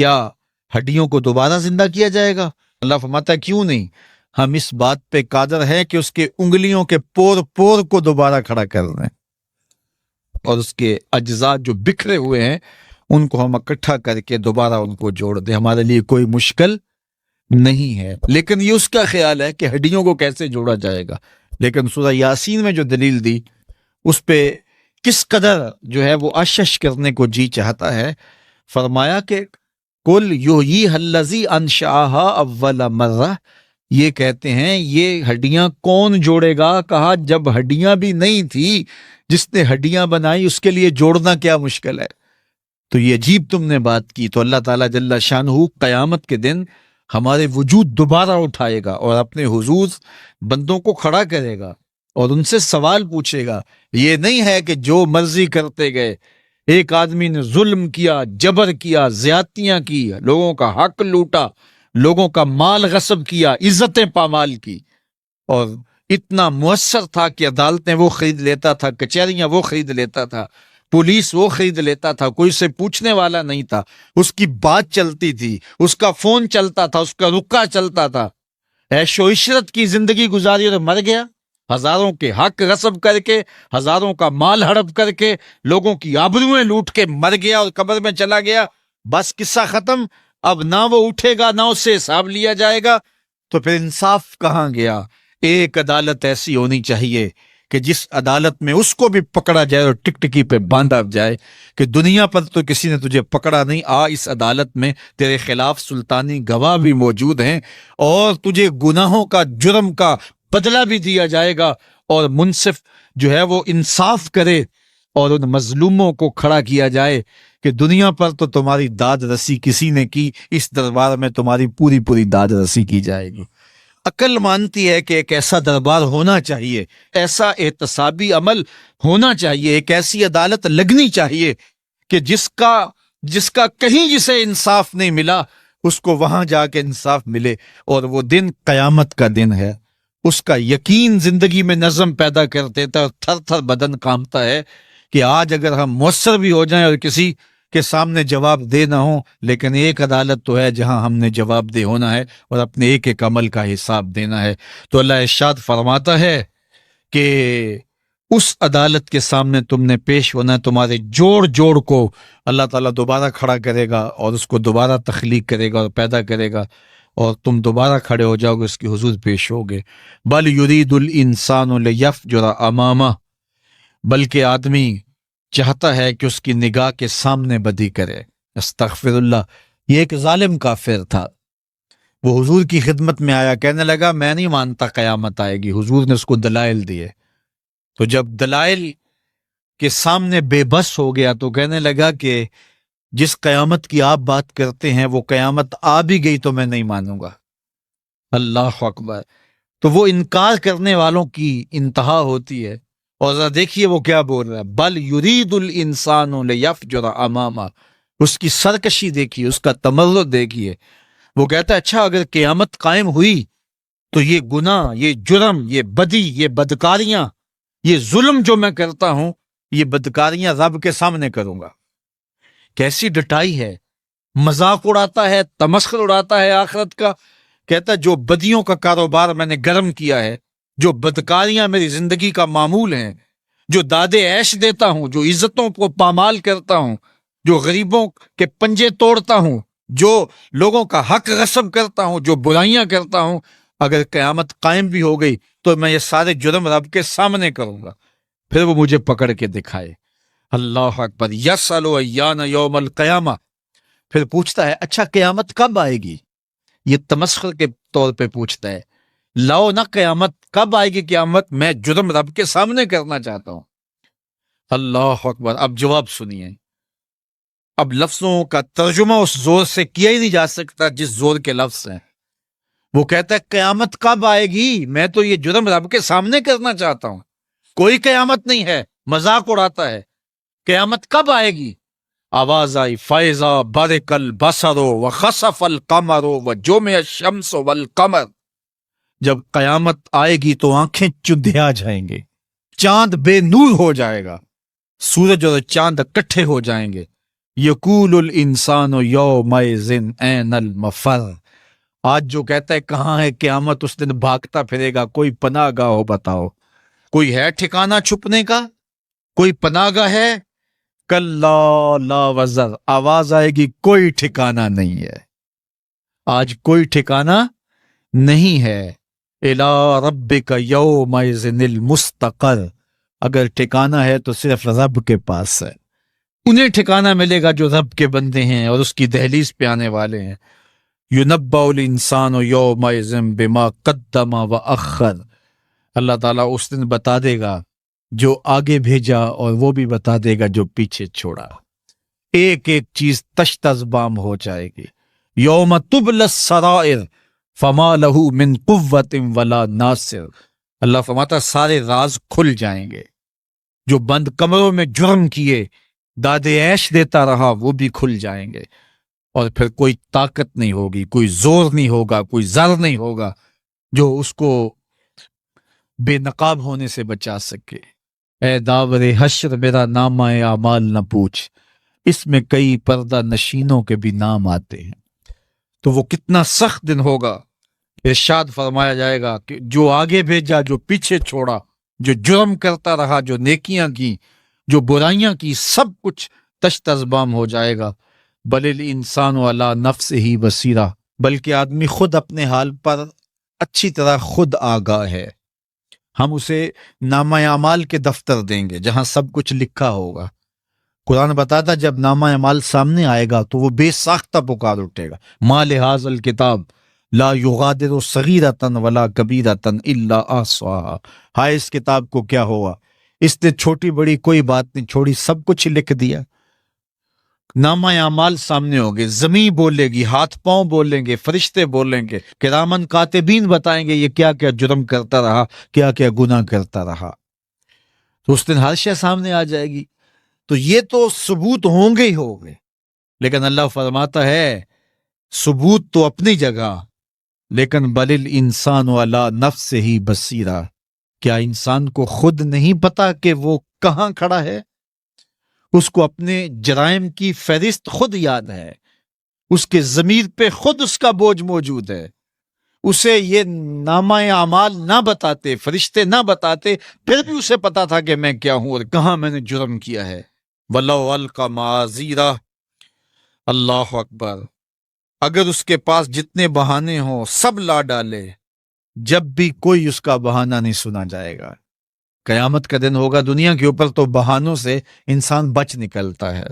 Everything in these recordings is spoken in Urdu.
کیا ہڈیوں کو دوبارہ زندہ کیا جائے گا؟ اللہ فرماتا ہے کیوں نہیں، ہم اس بات پہ قادر ہیں کہ اس کے انگلیوں کے پور پور کو دوبارہ کھڑا کر دیں، اور اس کے اجزاء جو بکھرے ہوئے ہیں ان کو ہم اکٹھا کر کے دوبارہ ان کو جوڑ دیں، ہمارے لیے کوئی مشکل نہیں ہے۔ لیکن یہ اس کا خیال ہے کہ ہڈیوں کو کیسے جوڑا جائے گا، لیکن سورہ یاسین میں جو دلیل دی اس پہ کس قدر جو ہے وہ اشش کرنے کو جی چاہتا ہے۔ فرمایا کہ کل یحییھا الذی انشأھا اول مرہ، یہ کہتے ہیں یہ ہڈیاں کون جوڑے گا؟ کہا جب ہڈیاں بھی نہیں تھی، جس نے ہڈیاں بنائی اس کے لیے جوڑنا کیا مشکل ہے؟ تو یہ عجیب تم نے بات کی۔ تو اللہ تعالیٰ جل شانہ قیامت کے دن ہمارے وجود دوبارہ اٹھائے گا اور اپنے حضور بندوں کو کھڑا کرے گا اور ان سے سوال پوچھے گا۔ یہ نہیں ہے کہ جو مرضی کرتے گئے، ایک آدمی نے ظلم کیا، جبر کیا، زیادتیاں کی، لوگوں کا حق لوٹا، لوگوں کا مال غصب کیا، عزتیں پامال کی، اور اتنا مؤثر تھا کہ عدالتیں وہ خرید لیتا تھا، کچہریاں وہ خرید لیتا تھا، پولیس وہ خرید لیتا تھا، کوئی سے پوچھنے والا نہیں تھا، اس کی بات چلتی تھی، اس کا فون چلتا تھا، اس کا رکا چلتا تھا، عیش و عشرت کی زندگی گزاری اور مر گیا، ہزاروں کے حق غصب کر کے، ہزاروں کا مال ہڑپ کر کے، لوگوں کی آبروئیں لوٹ کے مر گیا اور قبر میں چلا گیا، بس قصہ ختم۔ اب نہ وہ اٹھے گا نہ اس سے حساب لیا جائے گا، تو پھر انصاف کہاں گیا؟ ایک عدالت ایسی ہونی چاہیے کہ جس عدالت میں اس کو بھی پکڑا جائے اور ٹکٹکی پہ باندھا جائے کہ دنیا پر تو کسی نے تجھے پکڑا نہیں، آ اس عدالت میں تیرے خلاف سلطانی گواہ بھی موجود ہیں اور تجھے گناہوں کا، جرم کا بدلہ بھی دیا جائے گا، اور منصف جو ہے وہ انصاف کرے اور ان مظلوموں کو کھڑا کیا جائے کہ دنیا پر تو تمہاری داد رسی کسی نے کی، اس دربار میں تمہاری پوری پوری داد رسی کی جائے گی۔ عقل مانتی ہے کہ ایک ایسا دربار ہونا چاہیے، ایسا احتسابی عمل ہونا چاہیے، ایک ایسی عدالت لگنی چاہیے کہ جس کا کہیں جسے انصاف نہیں ملا اس کو وہاں جا کے انصاف ملے، اور وہ دن قیامت کا دن ہے۔ اس کا یقین زندگی میں نظم پیدا کر دیتا ہے اور تھر تھر بدن کانپتا ہے کہ آج اگر ہم مؤثر بھی ہو جائیں اور کسی کے سامنے جواب دے نہ ہوں، لیکن ایک عدالت تو ہے جہاں ہم نے جواب دہ ہونا ہے اور اپنے ایک ایک عمل کا حساب دینا ہے۔ تو اللہ ارشاد فرماتا ہے کہ اس عدالت کے سامنے تم نے پیش ہونا ہے، تمہارے جوڑ جوڑ کو اللہ تعالیٰ دوبارہ کھڑا کرے گا اور اس کو دوبارہ تخلیق کرے گا اور پیدا کرے گا، اور تم دوبارہ کھڑے ہو جاؤ گے، اس کی حضور پیش ہوگے۔ بل یرید الانسان لیفجر امامہ، بلکہ آدمی چاہتا ہے کہ اس کی نگاہ کے سامنے بدی کرے۔ استغفر اللہ۔ یہ ایک ظالم کافر تھا، وہ حضور کی خدمت میں آیا، کہنے لگا میں نہیں مانتا قیامت آئے گی۔ حضور نے اس کو دلائل دیے، تو جب دلائل کے سامنے بے بس ہو گیا تو کہنے لگا کہ جس قیامت کی آپ بات کرتے ہیں وہ قیامت آ بھی گئی تو میں نہیں مانوں گا۔ اللہ اکبر۔ تو وہ انکار کرنے والوں کی انتہا ہوتی ہے، اور ذرا دیکھیے وہ کیا بول رہا ہے، بل یرید الانسان لیفجر امامہ۔ اس کی سرکشی دیکھیے، اس کا تمرد دیکھیے۔ وہ کہتا ہے اچھا اگر قیامت قائم ہوئی تو یہ گناہ، یہ جرم، یہ بدی، یہ بدکاریاں، یہ ظلم جو میں کرتا ہوں، یہ بدکاریاں رب کے سامنے کروں گا۔ کیسی ڈٹائی ہے، مذاق اڑاتا ہے، تمسخر اڑاتا ہے آخرت کا۔ کہتا ہے جو بدیوں کا کاروبار میں نے گرم کیا ہے، جو بدکاریاں میری زندگی کا معمول ہیں، جو دادے عیش دیتا ہوں، جو عزتوں کو پامال کرتا ہوں، جو غریبوں کے پنجے توڑتا ہوں، جو لوگوں کا حق غصب کرتا ہوں، جو برائیاں کرتا ہوں، اگر قیامت قائم بھی ہو گئی تو میں یہ سارے جرم رب کے سامنے کروں گا، پھر وہ مجھے پکڑ کے دکھائے۔ اللہ اکبر۔ یسأل ایان یوم القیامہ، پھر پوچھتا ہے اچھا قیامت کب آئے گی؟ یہ تمسخر کے طور پہ پوچھتا ہے، لاؤ نہ قیامت، کب آئے گی قیامت؟ میں جرم رب کے سامنے کرنا چاہتا ہوں۔ اللہ اکبر۔ اب جواب سنیے، اب لفظوں کا ترجمہ اس زور سے کیا ہی نہیں جا سکتا جس زور کے لفظ ہیں۔ وہ کہتا ہے قیامت کب آئے گی؟ میں تو یہ جرم رب کے سامنے کرنا چاہتا ہوں، کوئی قیامت نہیں ہے، مذاق اڑاتا ہے۔ قیامت کب آئے گی؟ آواز آئی، فَإِذَا بَرِقَ الْبَصَرُ وَخَسَفَ الْقَمَرُ وَجُمِعَ الشَّمْسُ وَالْقَمَرُ۔ جب قیامت آئے گی تو آنکھیں چندھیا جائیں گے، چاند بے نور ہو جائے گا، سورج اور چاند اکٹھے ہو جائیں گے، یقول الانسان یومئذ این المفر، آج جو کہتا ہے کہاں ہے قیامت، اس دن بھاگتا پھرے گا، کوئی پناہ گاہ ہو بتاؤ، کوئی ہے ٹھکانہ چھپنے کا، کوئی پناہ گاہ ہے؟ کلا لا وزر، آواز آئے گی کوئی ٹھکانہ نہیں ہے، آج کوئی ٹھکانہ نہیں ہے۔ الی ربک یومئذ المستقر، اگر ٹھکانہ ہے تو صرف رب کے پاس ہے، انہیں ٹھکانہ ملے گا جو رب کے بندے ہیں اور اس کی دہلیز پہ آنے والے ہیں۔ یُنَبَّأُ الْإِنسَانُ یومئذ بما قدم وأخر، اللہ تعالیٰ اس دن بتا دے گا جو آگے بھیجا اور وہ بھی بتا دے گا جو پیچھے چھوڑا، ایک ایک چیز تشت ازبام ہو جائے گی۔ یوم تبلی السرائر فما لہ من قوت ولا ناصر، اللہ فرماتا سارے راز کھل جائیں گے، جو بند کمروں میں جرم کیے داد عیش دیتا رہا وہ بھی کھل جائیں گے، اور پھر کوئی طاقت نہیں ہوگی، کوئی زور نہیں ہوگا، کوئی زر نہیں ہوگا جو اس کو بے نقاب ہونے سے بچا سکے۔ اے داور حشر میرا نامہ اعمال نہ پوچھ، اس میں کئی پردہ نشینوں کے بھی نام آتے ہیں۔ تو وہ کتنا سخت دن ہوگا، ارشاد فرمایا جائے گا کہ جو آگے بھیجا، جو پیچھے چھوڑا، جو جرم کرتا رہا، جو نیکیاں کی، جو برائیاں کی، سب کچھ تشت ازبام ہو جائے گا۔ بل الانسان علی نفسہ بصیرہ، بلکہ آدمی خود اپنے حال پر اچھی طرح خود آگاہ ہے۔ ہم اسے نامہ اعمال کے دفتر دیں گے جہاں سب کچھ لکھا ہوگا۔ قرآن بتاتا جب نامہ اعمال سامنے آئے گا تو وہ بے ساختہ پکار اٹھے گا، ما لہذا الکتاب لا یغادر صغیرۃ ولا کبیرۃ الا احصاها، ہائے اس کتاب کو کیا ہوا، اس نے چھوٹی بڑی کوئی بات نہیں چھوڑی، سب کچھ لکھ دیا۔ نامہ اعمال سامنے ہوگے، زمین بولے گی، ہاتھ پاؤں بولیں گے، فرشتے بولیں گے، کرامن کاتبین بتائیں گے یہ کیا کیا جرم کرتا رہا، کیا کیا گناہ کرتا رہا۔ تو اس دن ہر شے سامنے آ جائے گی، تو یہ تو ثبوت ہوں گے ہی ہوں گے، لیکن اللہ فرماتا ہے ثبوت تو اپنی جگہ، لیکن بل الانسان علی نفسہ بصیرہ، کیا انسان کو خود نہیں پتا کہ وہ کہاں کھڑا ہے؟ اس کو اپنے جرائم کی فہرست خود یاد ہے، اس کے ضمیر پہ خود اس کا بوجھ موجود ہے، اسے یہ نامہ اعمال نہ بتاتے، فرشتے نہ بتاتے، پھر بھی اسے پتا تھا کہ میں کیا ہوں اور کہاں میں نے جرم کیا ہے۔ وَلَوْ أَلْقَى مَعَاذِيرَهُ، اللہ اکبر، اگر اس کے پاس جتنے بہانے ہوں سب لا ڈالے، جب بھی کوئی اس کا بہانہ نہیں سنا جائے گا۔ قیامت کا دن ہوگا، دنیا کے اوپر تو بہانوں سے انسان بچ نکلتا ہے،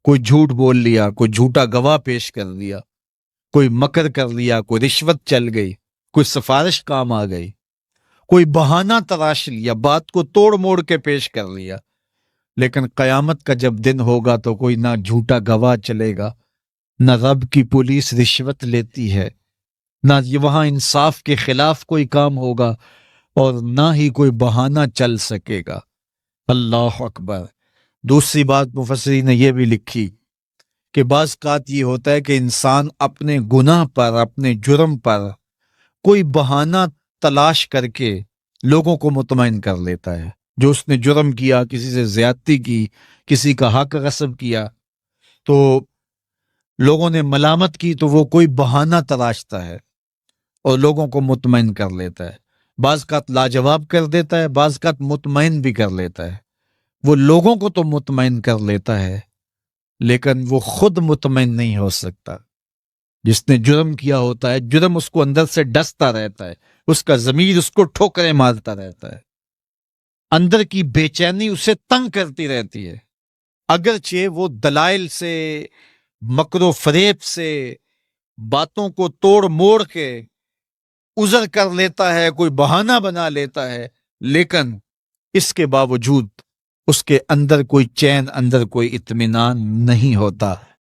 کوئی جھوٹ بول لیا، کوئی جھوٹا گواہ پیش کر دیا، کوئی مکر کر لیا، کوئی رشوت چل گئی، کوئی سفارش کام آ گئی، کوئی بہانہ تراش لیا، بات کو توڑ موڑ کے پیش کر لیا۔ لیکن قیامت کا جب دن ہوگا تو کوئی نہ جھوٹا گواہ چلے گا، نہ رب کی پولیس رشوت لیتی ہے، نہ وہاں انصاف کے خلاف کوئی کام ہوگا، اور نہ ہی کوئی بہانہ چل سکے گا۔ اللہ اکبر۔ دوسری بات مفسرین نے یہ بھی لکھی کہ بعض اوقات یہ ہوتا ہے کہ انسان اپنے گناہ پر، اپنے جرم پر کوئی بہانہ تلاش کر کے لوگوں کو مطمئن کر لیتا ہے۔ جو اس نے جرم کیا، کسی سے زیادتی کی، کسی کا حق غصب کیا، تو لوگوں نے ملامت کی تو وہ کوئی بہانہ تلاشتا ہے اور لوگوں کو مطمئن کر لیتا ہے۔ بعض اوقات لاجواب کر دیتا ہے، بعض اوقات مطمئن بھی کر لیتا ہے۔ وہ لوگوں کو تو مطمئن کر لیتا ہے لیکن وہ خود مطمئن نہیں ہو سکتا۔ جس نے جرم کیا ہوتا ہے، جرم اس کو اندر سے ڈستا رہتا ہے، اس کا ضمیر اس کو ٹھوکریں مارتا رہتا ہے، اندر کی بے چینی اسے تنگ کرتی رہتی ہے، اگرچہ وہ دلائل سے، مکر و فریب سے، باتوں کو توڑ موڑ کے عذر کر لیتا ہے، کوئی بہانہ بنا لیتا ہے، لیکن اس کے باوجود اس کے اندر کوئی چین، اندر کوئی اطمینان نہیں ہوتا۔